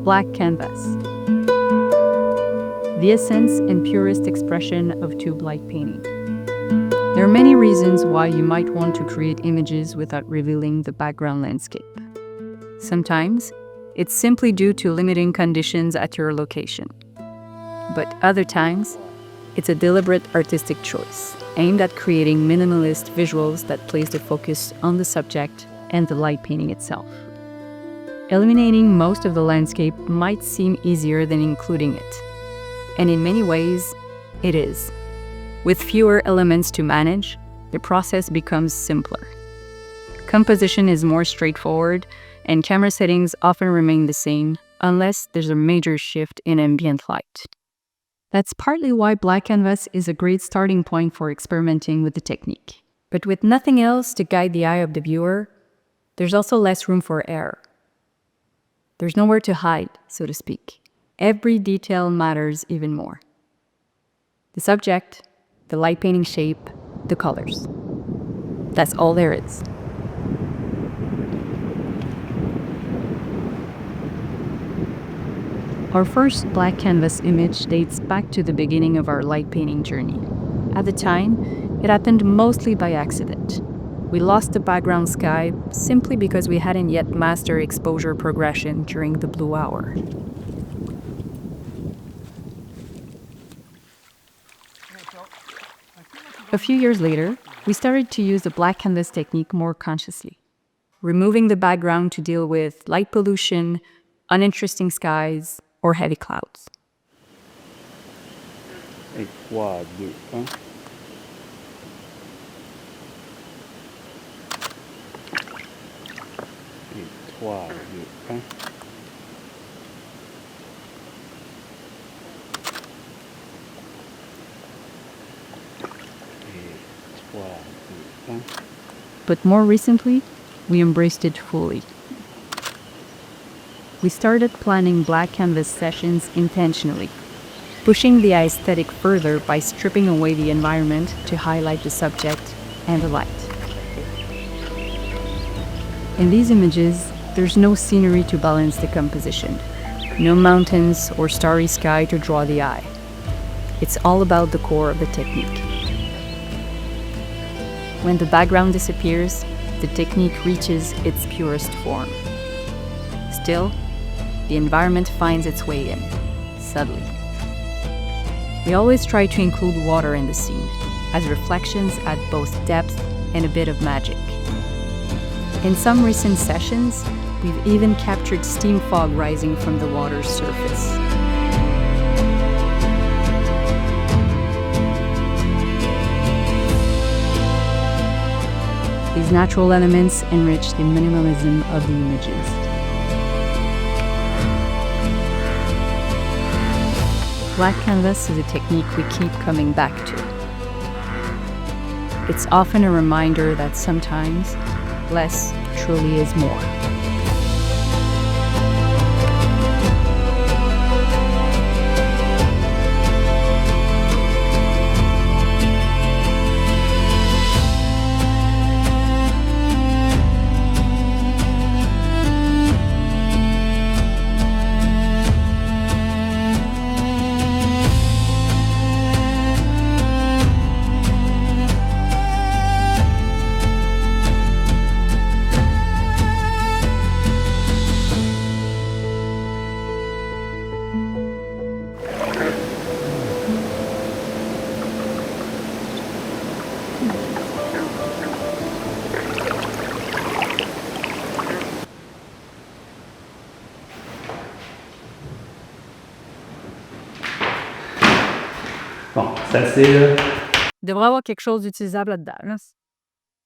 Black canvas. The essence and purest expression of tube light painting. There are many reasons why you might want to create images without revealing the background landscape. Sometimes, it's simply due to limiting conditions at your location. But other times, it's a deliberate artistic choice, aimed at creating minimalist visuals that place the focus on the subject and the light painting itself. Eliminating most of the landscape might seem easier than including it. And in many ways, it is. With fewer elements to manage, the process becomes simpler. Composition is more straightforward, and camera settings often remain the same, unless there's a major shift in ambient light. That's partly why black canvas is a great starting point for experimenting with the technique. But with nothing else to guide the eye of the viewer, there's also less room for error. There's nowhere to hide, so to speak. Every detail matters even more. The subject, the light painting shape, the colors. That's all there is. Our first black canvas image dates back to the beginning of our light painting journey. At the time, it happened mostly by accident. We lost the background sky simply because we hadn't yet mastered exposure progression during the blue hour. A few years later, we started to use the black canvas technique more consciously, removing the background to deal with light pollution, uninteresting skies, or heavy clouds. 3, 2, 1. 3, 2, 1. But more recently, we embraced it fully. We started planning black canvas sessions intentionally, pushing the aesthetic further by stripping away the environment to highlight the subject and the light. In these images, there's no scenery to balance the composition, no mountains or starry sky to draw the eye. It's all about the core of the technique. When the background disappears, the technique reaches its purest form. Still, the environment finds its way in, subtly. We always try to include water in the scene, as reflections add both depth and a bit of magic. In some recent sessions, we've even captured steam fog rising from the water's surface. These natural elements enrich the minimalism of the images. Black canvas is a technique we keep coming back to. It's often a reminder that sometimes less truly is more. Bon, ça c'est... Il devrait y avoir quelque chose d'utilisable là-dedans.